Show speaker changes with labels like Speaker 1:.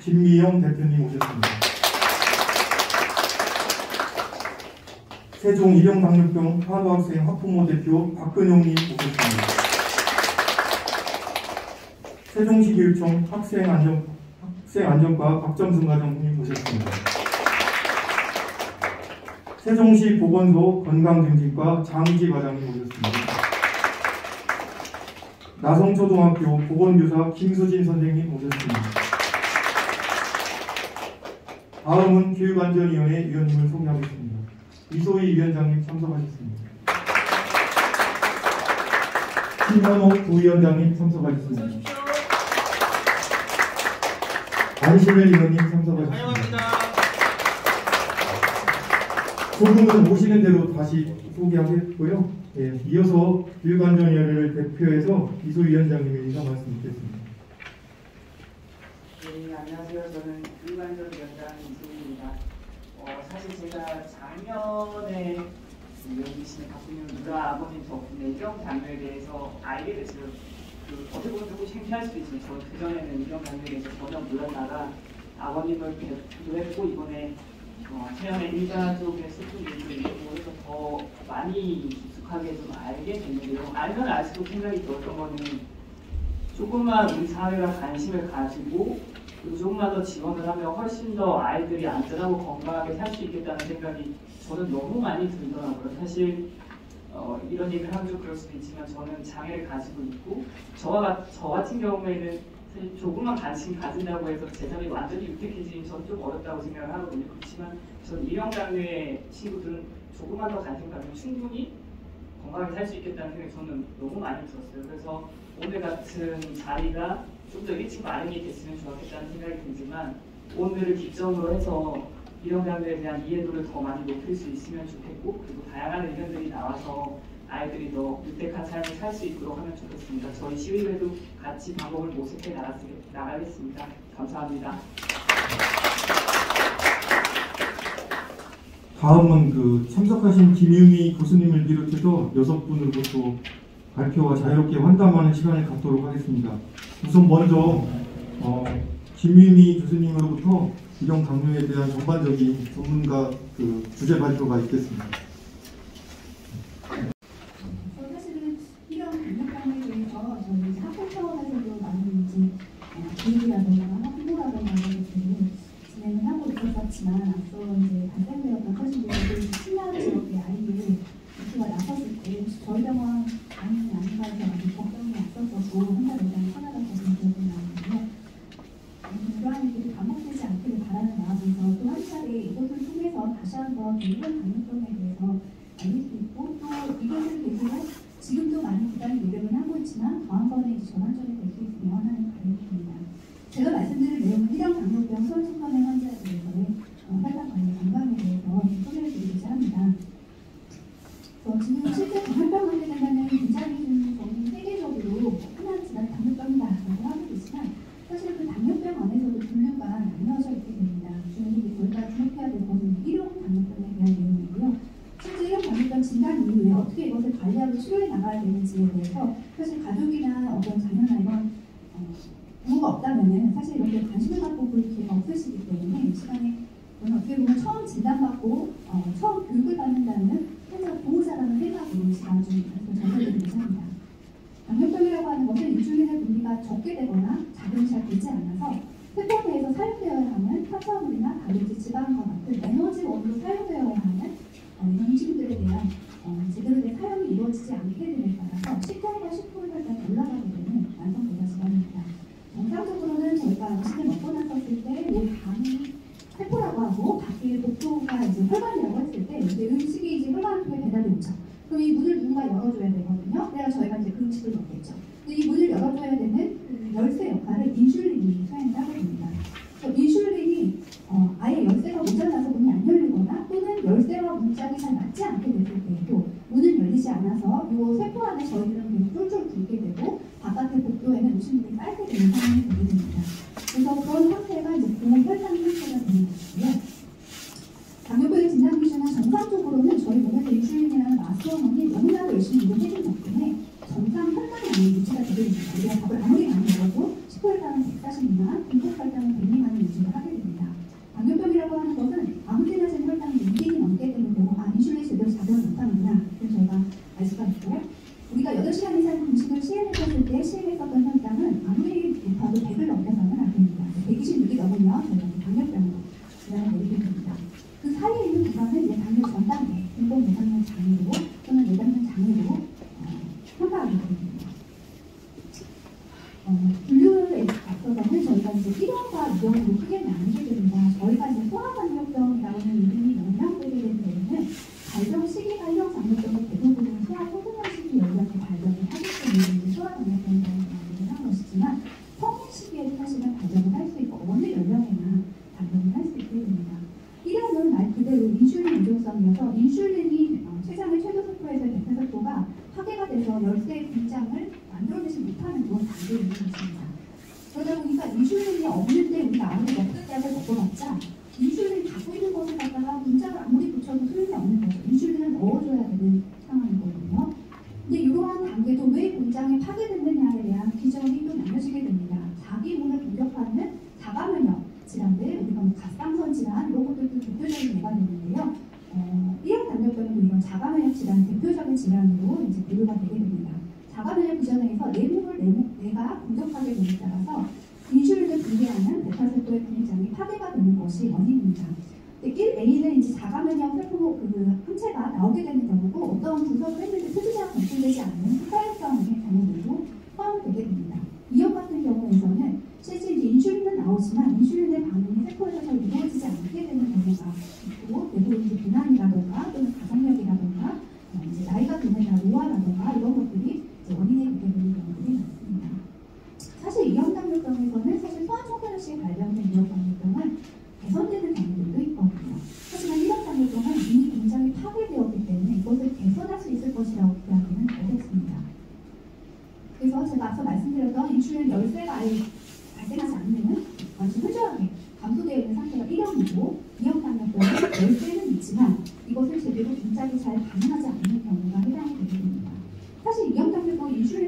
Speaker 1: 김미영 대표님 오셨습니다. 세종 일형당뇨병 한우학생 학부모 대표 박근용님 오셨습니다. 세종시 교육청 학생안전과 박점순 과장님 오셨습니다. 세종시 보건소 건강증진과 장희지 과장님 오셨습니다. 나성초등학교 보건교사 김수진 선생님 오셨습니다. 다음은 교육안전위원회 위원님을 소개하겠습니다. 이소희 위원장님 참석하셨습니다. 김현옥 부위원장님 참석하셨습니다. 안시벨 위원님 참석하셨습니다. 조금은 오시는 대로 다시 소개하겠고요. 예, 이어서 교육안전위원회를 대표해서 이소희 위원장님의 인사 말씀 듣겠습니다.
Speaker 2: 네, 안녕하세요. 저는 교육안전위원장 이소희입니다. 사실 제가 작년에 여기 계시는 박근영 누나 아버님 덕분에 이런 장르에 대해서 알게 됐어요. 어떻게 보면 조금 창피할 수도 있지만 저는 그전에는 이런 장르에 대해서 전혀 몰랐다가 아버님을 뵙기도 했고 이번에 최연의 일가 쪽에 슬픈 일도 있고 해서 더 많이 깊숙하게 좀 알게 됐는데요. 알면 알수록 생각이 들었던 거는 조금만 우리 사회가 관심을 가지고 그리고 조금만 더 지원을 하면 훨씬 더 아이들이 안전하고 건강하게 살 수 있겠다는 생각이 저는 너무 많이 들더라고요. 사실 이런 얘기를 하면 좀 그럴 수도 있지만 저는 장애를 가지고 있고 저 같은 경우에는 사실 조금만 관심 가진다고 해서 제 삶이 완전히 유택해지면 저는 좀 어렵다고 생각을 하거든요. 그렇지만 전 일형장애의 친구들은 조금만 더 관심 가지면 충분히 건강하게 살 수 있겠다는 생각이 저는 너무 많이 들었어요. 그래서 오늘 같은 자리가 좀 더 일찍 마련이 됐으면 좋았겠다는 생각이 들지만 오늘을 기점으로 해서 일형장애에 대한 이해도를 더 많이 높일 수 있으면 좋겠고 그리고 다양한 의견들이 나와서 아이들이 더 유택한 삶을 살 수 있도록 하면 좋겠습니다. 저희 시의회도 같이 방법을 모색해 나가겠습니다. 감사합니다.
Speaker 1: 다음은 참석하신 김유미 교수님을 비롯해서 6분으로 또 발표와 자유롭게 환담하는 시간을 갖도록 하겠습니다. 우선 먼저 김유미 교수님으로부터 일형 당뇨에 대한 전반적인 전문가 주제 발표가 있겠습니다.
Speaker 3: 사실은 이런 당뇨병에 대해서 저희 학교 차원에서도 많은 교육이라든가 홍보라든가 이런 것들을 진행을 하고 있었지만 앞서 발생되었던 사실들이 신나스럽게 아이를 이렇게 나섰을 때 혹시 저희 병원 아니면 아닌가 해서 아주 걱정이 앞섰었고 혼자 매장 찾아갔었던 기억이 나는데요. 그러한 일들이 반복되지 않기를 바라는 마음에서 또 한 차례 이것을 통해서 다시 한번 이런 당뇨병에 대해서 알릴 수 있고 또 이것을 계기로 지금도 많은 기관이 노력을 하고 있지만 더 한 번의 전환점이 될 수 있으면 하는 바람입니다. 제가 말씀드릴 내용은 일형 당뇨병 소아청소년 환자에 대해서의 혈당 관리 건강에 대해서 소개를 드리고자 합니다. 지금 실제 당뇨병 하게 되면 굉장히 좀 세계적으로 흔한 질환 당뇨병이다라고 하고 있지만 사실 그 당뇨병 안에서도 분류가 나뉘어져 있게 됩니다. 주는 저희가 주목해야 될 것은 일형 당뇨병에 대한 내용이고요. 실제 일형 당뇨병 진단 이후에 어떻게 이것을 관리하고 치료해 나가야 되는지에 대해서 사실 가족이나 어떤 자녀나 이런 부모가 없다면은 사실 이렇게 관심을 갖고 볼 기회가 없으시기 때문에 이 시간에 저는 어떻게 보면 처음 진단받고 처음 교육을 받는다는 혼자 보호자라는 생각으로 이 시간 좀 전달드리고자 합니다. 당뇨병이라고 하는 것은 인슐린의 분비가 적게 되거나 작용이 잘 되지 않아서 세포 내에서 사용되어야 하는 탄수화물이나 단백질, 지방과 같은 에너지 원으로 사용되어야 하는 이런 음식들에 대한 제대로 된 사용이 이루어지지 않게 됨에 따라서 식단과 식품을 살짝 올라가게 되는 만성도가 질환입니다. 정상적으로는 저희가 음식을 먹고 났었을 때 이 당이 세포라고 하고 밖에 복도가 혈관이라고 했을 때 음식이 혈관에 배달이 오죠. 그럼 이 문을 누군가 열어줘야 되거든요. 그래야 저희가 그 음식을 먹겠죠. 근데 이 문을 열어줘야 되는 그 열쇠 역할을 인슐린이 수행을 하게 됩니다. 인슐린이 아예 열쇠가 모자라서 문이 안 열리거나 또는 열쇠와 문짝이 잘 맞지 않게 됐을 때에도 문을 열리지 않아서 이 세포 안에 저희들은 계속 쫄쫄 굴게 되고 바깥의 복도에는 음식물이 쌓이게 되는 상황이 되게 됩니다. 그래서 그런 상태가 고혈당 상태가 되는 것이고요. 당뇨병의 진단 기준은 정상적으로는 저희 몸에서 인슐린이라는 마스터몬이 너무나도 열심히 일을 해준 덕분에 정상 혈당이 유지가 되게 됩니다. 우리가 밥을 아무리 많이 먹어도 식후혈당은 140미만, 공복혈당은 100미만 1형과 2형으로 크게 나누게 됩니다. 저희가 이제 소아당뇨병이라고 하는 이름이 명명되게 된 데에는 발병 시기가 1형 당뇨병의 대부분은 소아 청소년 시기 연령에 발병을 하기 때문에 소아당뇨병이라고 말을 한 것이지만 성인 시기에도 사실은 발병을 할 수 있고 어느 연령에나 발병을 할 수 있게 됩니다. 1형은 말 그대로 인슐린 의존성이어서 인슐린이 췌장의 최고속도에서 대퇴속도가 파괴가 돼서 열쇠의 분장을 만들어내지 못하는 그런 단계에 있는 것입니다. 그러다 보니까 인슐린이 없는데 우리가 아무리 역학약을 먹어봤자 인슐린 갖고 있는 것을 갖다가 분장을 아무리 붙여도 소용이 없는 거죠. 인슐린을 넣어줘야 되는 상황이거든요. 근데 이러한 단계도 왜 분장이 파괴됐느냐에 대한 기전이 또 나눠지게 됩니다. 자기 몸을 공격하는 자가면역 질환들, 우리가 뭐 갑상선 질환 이런 것들도 대표적인 예가 되는데요. 1형 당뇨병은 이런 자가면역 질환 대표적인 질환으로 이제 분류가 되게 됩니다. 자가면역 기전에서 내 몸을 내가 공격하게 됨에 따라서 인슐린을 분비하는 베타세포의 분장이 파괴가 되는 것이 원인입니다. 1A는 이제 자가면역 세포 항체가 나오게 되는 경우고 어떤 분석을 했는데 표시자가 검출되지 않는 흑화혈성의 경우들도 포함되게 됩니다. 2형 같은 경우에서는 실제 이제 인슐린은 나오지만 인슐린의 반응이 세포에서 잘 이루어지지 않게 되는 경우가 있고 대부분 이제 비만이라던가 또는 가족력이라던가 이제 나이가 드는 노화라던가 이런 것들이 이제 원인이 되게 되는 경우들이 많습니다. 사실 2형 당뇨병에서는 사실 소아청소년 시에 발병된 2형 당뇨병은 개선되는 경우들도 있거든요. 하지만 1형 당뇨병은 이미 굉장히 파괴되었기 때문에 이것을 개선할 수 있을 것이라고 기대하기는 어렵습니다. 그래서 제가 앞서 말씀드렸던 인슐린 열쇠가 아예 발생하지 않는 완전 현저하게 감소되어 있는 상태가 1형이고 2형 당뇨병은 열쇠는 있지만 이것을 제대로 분작이 잘 가능하지 않는 경우가 해당이 되게 됩니다. 사실 2형 당뇨병 인슐린